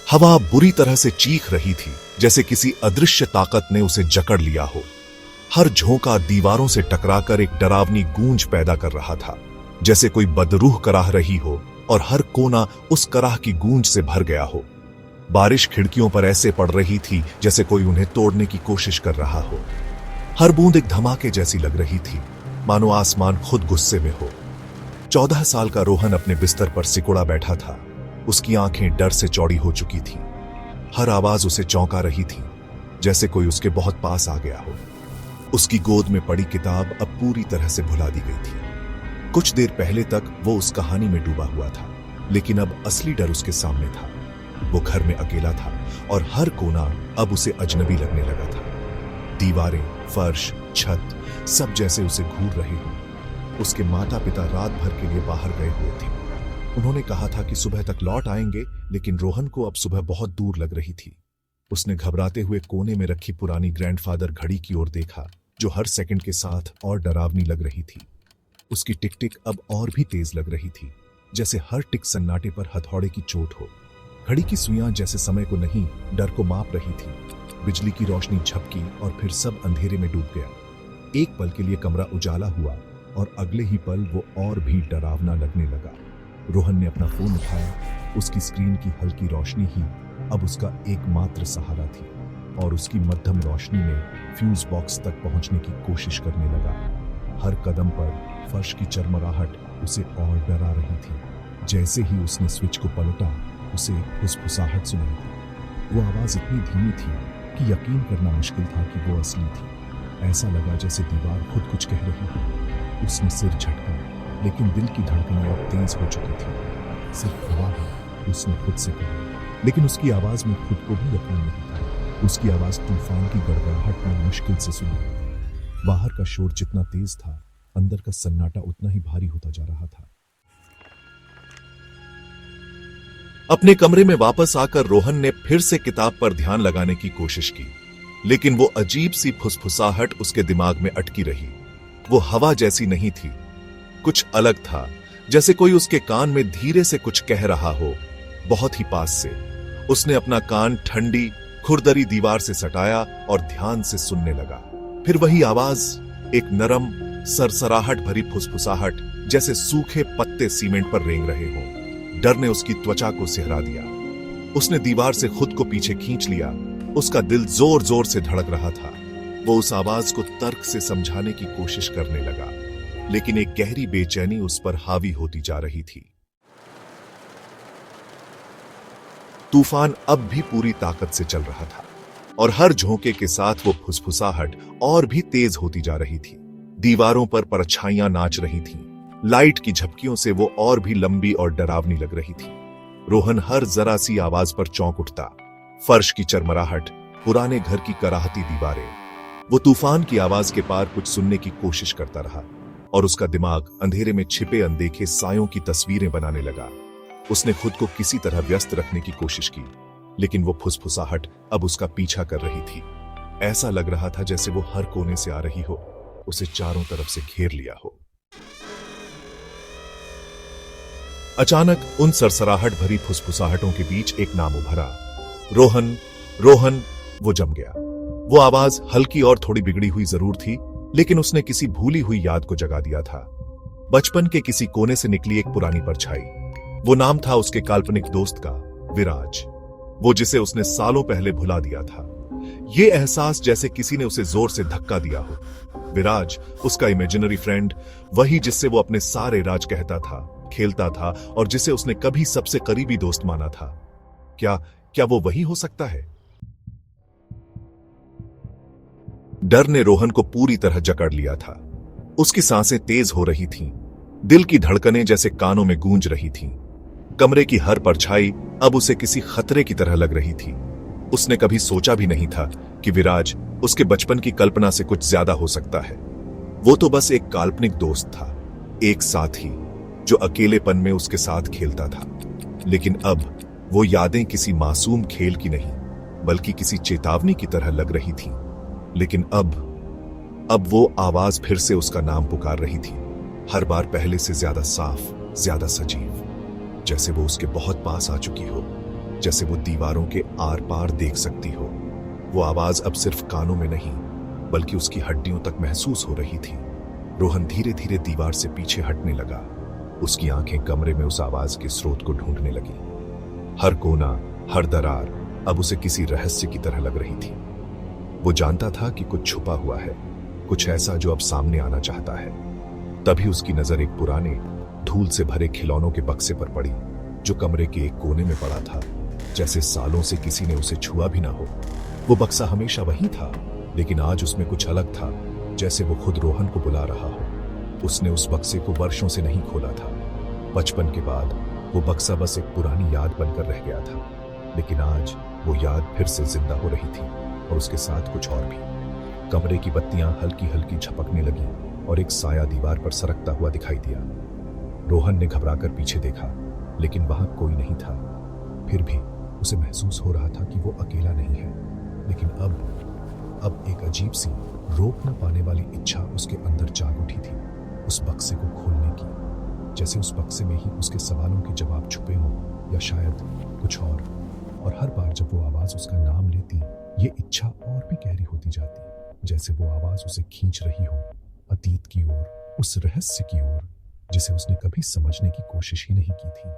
हवा बुरी तरह से चीख रही थी, जैसे किसी अदृश्य ताकत ने उसे जकड़ लिया हो। हर झोंका दीवारों से टकराकर एक डरावनी गूंज पैदा कर रहा था, जैसे कोई बदरूह कराह रही हो और हर कोना उस कराह की गूंज से भर गया हो। बारिश खिड़कियों पर ऐसे पड़ रही थी जैसे कोई उन्हें तोड़ने की कोशिश कर रहा हो। हर बूंद एक धमाके जैसी लग रही थी, मानो आसमान खुद गुस्से में हो। 14 साल का रोहन अपने बिस्तर पर सिकुड़ा बैठा था। उसकी आंखें डर से चौड़ी हो चुकी थीं। हर आवाज उसे चौंका रही थी, जैसे कोई उसके बहुत पास आ गया हो। उसकी गोद में पड़ी किताब अब पूरी तरह से भुला दी गई थी। कुछ देर पहले तक वो उस कहानी में डूबा हुआ था, लेकिन अब असली डर उसके सामने था। वो घर में अकेला था और हर कोना अब उसे अजनबी लगने लगा था। दीवारें, फर्श, छत सब जैसे उसे घूर रहे हो। उसके माता पिता रात भर के लिए बाहर गए हुए थे। उन्होंने कहा था कि सुबह तक लौट आएंगे, लेकिन रोहन को अब सुबह बहुत दूर लग रही थी। उसने घबराते हुए कोने में रखी पुरानी ग्रैंडफादर घड़ी की ओर देखा, जो हर सेकंड के साथ और डरावनी लग रही थी। उसकी टिक टिक अब और भी तेज लग रही थी, जैसे हर टिक सन्नाटे पर हथौड़े की चोट हो। घड़ी की सुइयां जैसे समय को नहीं, डर को माप रही थी। बिजली की रोशनी झपकी और फिर सब अंधेरे में डूब गया। एक पल के लिए कमरा उजाला हुआ और अगले ही पल वो और भी डरावना लगने लगा। रोहन ने अपना फोन उठाया। उसकी स्क्रीन की हल्की रोशनी ही अब उसका एकमात्र सहारा थी और उसकी मध्यम रोशनी में फ्यूज बॉक्स तक पहुंचने की कोशिश करने लगा। हर कदम पर फर्श की चरमराहट उसे और डरा रही थी। जैसे ही उसने स्विच को पलटा, उसे फुसफुसाहट सुनाई दी। वो आवाज इतनी धीमी थी कि यकीन करना मुश्किल था कि वो असली थी। ऐसा लगा जैसे दीवार खुद कुछ कह रही हो। उसने सिर झटका, लेकिन दिल की धड़कनें अब तेज हो चुकी थी। सिर्फ हवा है, उसने खुद से कहा, लेकिन उसकी आवाज में खुद को भी यकीन नहीं था। उसकी आवाज तूफान की गड़गड़ाहट में मुश्किल से सुनी। बाहर का शोर जितना तेज था, अंदर का सन्नाटा उतना ही भारी होता जा रहा था। अपने कमरे में वापस आकर रोहन ने फिर से किताब पर ध्यान लगाने की कोशिश की, लेकिन वो अजीब सी फुसफुसाहट उसके दिमाग में अटकी रही। वो हवा जैसी नहीं थी, कुछ अलग था, जैसे कोई उसके कान में धीरे से कुछ कह रहा हो, बहुत ही पास से। उसने अपना कान ठंडी खुरदरी दीवार से सटाया और ध्यान से सुनने लगा। फिर वही आवाज, एक नरम सरसराहट भरी फुसफुसाहट, जैसे सूखे पत्ते सीमेंट पर रेंग रहे हों। डर ने उसकी त्वचा को सिहरा दिया। उसने दीवार से खुद को पीछे खींच लिया। उसका दिल जोर जोर से धड़क रहा था। वो उस आवाज को तर्क से समझाने की कोशिश करने लगा, लेकिन एक गहरी बेचैनी उस पर हावी होती जा रही थी। तूफान अब भी पूरी ताकत से चल रहा था और हर झोंके के साथ वो फुसफुसाहट और भी तेज होती जा रही थी। दीवारों पर परछाइयां नाच रही थीं। लाइट की झपकियों से वो और भी लंबी और डरावनी लग रही थी। रोहन हर जरा सी आवाज पर चौंक उठता। फर्श की चरमराहट, पुराने घर की कराहती दीवारें। वो तूफान की आवाज के पार कुछ सुनने की कोशिश करता रहा और उसका दिमाग अंधेरे में छिपे अनदेखे सायों की तस्वीरें बनाने लगा। उसने खुद को किसी तरह व्यस्त रखने की कोशिश की, लेकिन वो फुसफुसाहट अब उसका पीछा कर रही थी। ऐसा लग रहा था जैसे वो हर कोने से आ रही हो, उसे चारों तरफ से घेर लिया हो। अचानक उन सरसराहट भरी फुसफुसाहटों के बीच एक नाम उभरा, रोहन। रोहन। वो जम गया। वो आवाज हल्की और थोड़ी बिगड़ी हुई जरूर थी, लेकिन उसने किसी भूली हुई याद को जगा दिया था। बचपन के किसी कोने से निकली एक पुरानी परछाई। वो नाम था उसके काल्पनिक दोस्त का, विराज। वो जिसे उसने सालों पहले भुला दिया था। ये एहसास जैसे किसी ने उसे जोर से धक्का दिया हो। विराज, उसका इमेजिनरी फ्रेंड, वही जिससे वो अपने सारे राज कहता था, खेलता था और जिसे उसने कभी सबसे करीबी दोस्त माना था। क्या वो वही हो सकता है? डर ने रोहन को पूरी तरह जकड़ लिया था। उसकी सांसें तेज हो रही थीं, दिल की धड़कनें जैसे कानों में गूंज रही थीं। कमरे की हर परछाई अब उसे किसी खतरे की तरह लग रही थी। उसने कभी सोचा भी नहीं था कि विराज उसके बचपन की कल्पना से कुछ ज्यादा हो सकता है। वो तो बस एक काल्पनिक दोस्त था, एक साथी जो अकेलेपन में उसके साथ खेलता था। लेकिन अब वो यादें किसी मासूम खेल की नहीं, बल्कि किसी चेतावनी की तरह लग रही थीं। लेकिन अब वो आवाज फिर से उसका नाम पुकार रही थी, हर बार पहले से ज्यादा साफ, ज्यादा सजीव, जैसे वो उसके बहुत पास आ चुकी हो। जैसे वो दीवारों के आर पार देख सकती हो। वो आवाज अब सिर्फ कानों में नहीं बल्कि उसकी हड्डियों तक महसूस हो रही थी। रोहन धीरे धीरे दीवार से पीछे हटने लगा। उसकी आंखें कमरे में उस आवाज के स्रोत को ढूंढने लगी। हर कोना, हर दरार अब उसे किसी रहस्य की तरह लग रही थी। वो जानता था कि कुछ छुपा हुआ है, कुछ ऐसा जो अब सामने आना चाहता है। तभी उसकी नजर एक पुराने धूल से भरे खिलौनों के बक्से पर पड़ी जो कमरे के एक कोने में पड़ा था, जैसे सालों से किसी ने उसे छुआ भी ना हो। वो बक्सा हमेशा वही था, लेकिन आज उसमें कुछ अलग था, जैसे वो खुद रोहन को बुला रहा हो। उसने उस बक्से को वर्षों से नहीं खोला था। बचपन के बाद वो बक्सा बस एक पुरानी याद बनकर रह गया था, लेकिन आज वो याद फिर से जिंदा हो रही थी और उसके साथ कुछ और भी। कमरे की बत्तियां हल्की हल्की झपकने लगी और एक साया दीवार पर सरकता हुआ दिखाई दिया। रोहन ने घबराकर पीछे देखा, लेकिन वहां कोई नहीं था। फिर भी उसे महसूस हो रहा था कि वो अकेला नहीं है। लेकिन अब एक अजीब सी रोक न पाने वाली इच्छा उसके अंदर जाग उठी थी, उस बक्से को खोलने की। जैसे उस बक्से में ही उसके सवालों के जवाब छुपे हों, या शायद कुछ और हर बार जब वो आवाज उसका नाम लेती, ये इच्छा और भी गहरी होती जाती, जैसे वो आवाज उसे खींच रही हो अतीत की ओर, उस रहस्य की ओर जिसे उसने कभी समझने की कोशिश ही नहीं की थी।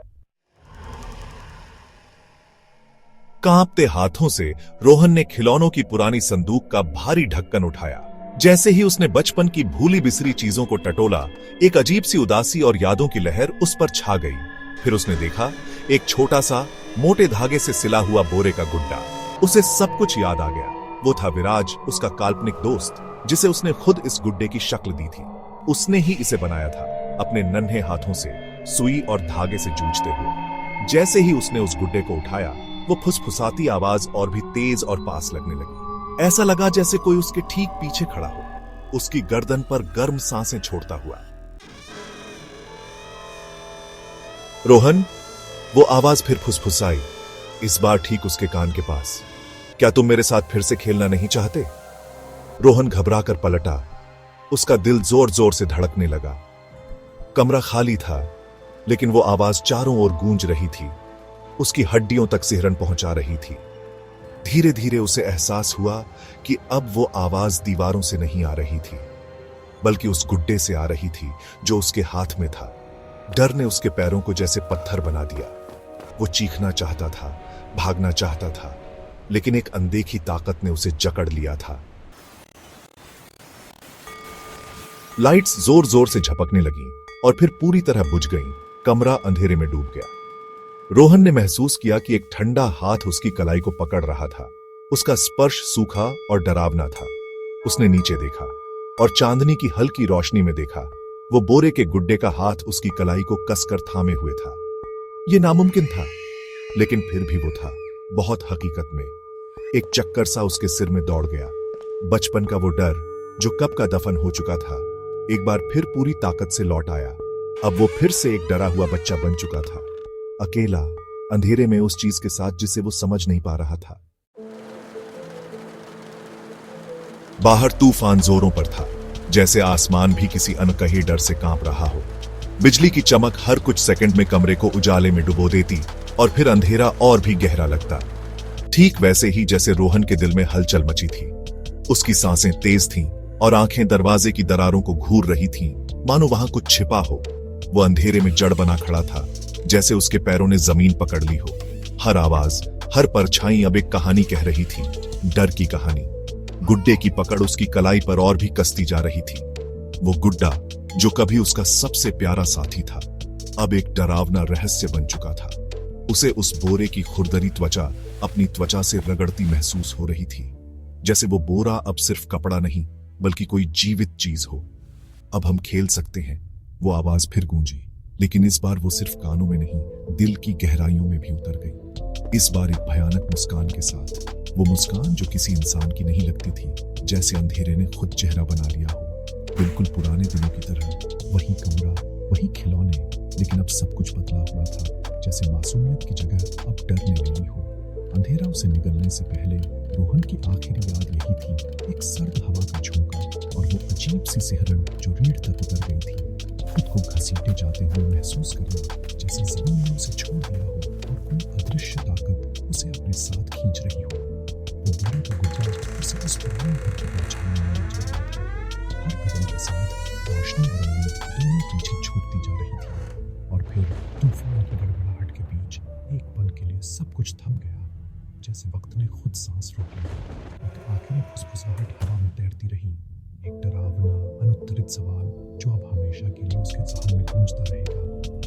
कांपते हाथों से रोहन ने खिलौनों की पुरानी संदूक का भारी ढक्कन उठाया। जैसे ही उसने बचपन की भूली बिसरी चीजों को टटोला, एक अजीब सी उदासी और यादों की लहर उस पर छा गई। फिर उसने देखा एक छोटा सा मोटे धागे से सिला हुआ बोरे का गुड्डा। उसे सब कुछ याद आ गया। वो था विराज, उसका काल्पनिक दोस्त, जिसे उसने खुद इस गुड्डे की शक्ल दी थी। उसने ही इसे बनाया था, अपने नन्हे हाथों से, सुई और धागे से जूझते हुए। जैसे ही उसने उस गुड्डे को उठाया, वो फुसफुसाती आवाज और भी तेज और पास लगने लगी। ऐसा लगा जैसे कोई उसके ठीक पीछे खड़ा हो, उसकी गर्दन पर गर्म सांसें छोड़ता हुआ। रोहन, वो आवाज फिर फुसफुसाई, इस बार ठीक उसके कान के पास। क्या तुम मेरे साथ फिर से खेलना नहीं चाहते? रोहन घबराकर पलटा। उसका दिल जोर जोर से धड़कने लगा। कमरा खाली था, लेकिन वो आवाज चारों ओर गूंज रही थी, उसकी हड्डियों तक सिहरन पहुंचा रही थी। धीरे धीरे उसे एहसास हुआ कि अब वो आवाज दीवारों से नहीं आ रही थी, बल्कि उस गुड्डे से आ रही थी जो उसके हाथ में था। डर ने उसके पैरों को जैसे पत्थर बना दिया। वो चीखना चाहता था, भागना चाहता था, लेकिन एक अनदेखी ताकत ने उसे जकड़ लिया था। लाइट्स जोर जोर से झपकने लगी और फिर पूरी तरह बुझ गईं। कमरा अंधेरे में डूब गया। रोहन ने महसूस किया कि एक ठंडा हाथ उसकी कलाई को पकड़ रहा था। उसका स्पर्श सूखा और डरावना था। उसने नीचे देखा और चांदनी की हल्की रोशनी में देखा वो बोरे के गुड्डे का हाथ उसकी कलाई को कसकर थामे हुए था। यह नामुमकिन था, लेकिन फिर भी वो था, बहुत हकीकत में। एक चक्कर सा उसके सिर में दौड़ गया। बचपन का वो डर जो कब का दफन हो चुका था, एक बार फिर पूरी ताकत से लौट आया। अब वो फिर से एक डरा हुआ बच्चा बन चुका था, अकेला, अंधेरे में उस चीज के साथ जिसे वो समझ नहीं पा रहा था। बाहर तूफान जोरों पर था, जैसे आसमान भी किसी अनकहे डर से कांप रहा हो। बिजली की चमक हर कुछ सेकंड में कमरे को उजाले में डुबो देती और फिर अंधेरा और भी गहरा लगता। ठीक वैसे ही जैसे रोहन के दिल में हलचल मची थी। उसकी सांसें तेज थीं और आंखें दरवाजे की दरारों को घूर रही थीं, मानो वहां कुछ छिपा हो। वो अंधेरे में जड़ बना खड़ा था, जैसे उसके पैरों ने जमीन पकड़ ली हो। हर आवाज, हर परछाई अब एक कहानी कह रही थी, डर की कहानी। गुड्डे की पकड़ उसकी कलाई पर और भी कसती जा रही थी। वो गुड्डा जो कभी उसका सबसे प्यारा साथी था, अब एक डरावना रहस्य बन चुका था। उसे उस बोरे की खुरदरी त्वचा अपनी त्वचा से रगड़ती महसूस हो रही थी, जैसे वो बोरा अब सिर्फ कपड़ा नहीं बल्कि कोई जीवित चीज हो। अब हम खेल सकते हैं, वो आवाज फिर गूंजी, लेकिन इस बार वो सिर्फ कानों में नहीं, दिल की गहराइयों में भी उतर गई। इस बार एक भयानक मुस्कान के साथ, वो मुस्कान जो किसी इंसान की नहीं लगती थी, जैसे अंधेरे ने खुद चेहरा बना लिया हो। बिल्कुल पुराने दिनों की तरह, वही कमरा, वही खिलौने, लेकिन अब सब कुछ बदला हुआ था, जैसे मासूमियत की जगह अब डर ने ले ली हो। अंधेरा उसे निगलने से पहले रोहन की आखिरी याद यही थी, एक सर्द हवा का झोंका और वो अजीब सी सिहरन जो रीढ़ तक उतर गई थी। खुद को घसीटे जाते हुए महसूस करना, जैसे जमीन ने उसे छोड़ दिया हो और कोई अदृश्य ताकत उस पुराने घर की परछाई में जा रहा था। हर कदम के साथ रोशनी और उम्मीद दोनों पीछे छूटती जा रही थी। और फिर तूफान की गड़गड़ाहट के बीच एक पल के लिए सब कुछ थम गया, जैसे वक्त ने खुद सांस रोक ली। एक आखिरी फुसफुसाहट हवा में तैरती रही, एक डरावना अनुत्तरित सवाल जो अब हमेशा के लिए उसके ज़हन में गूंजता रहेगा।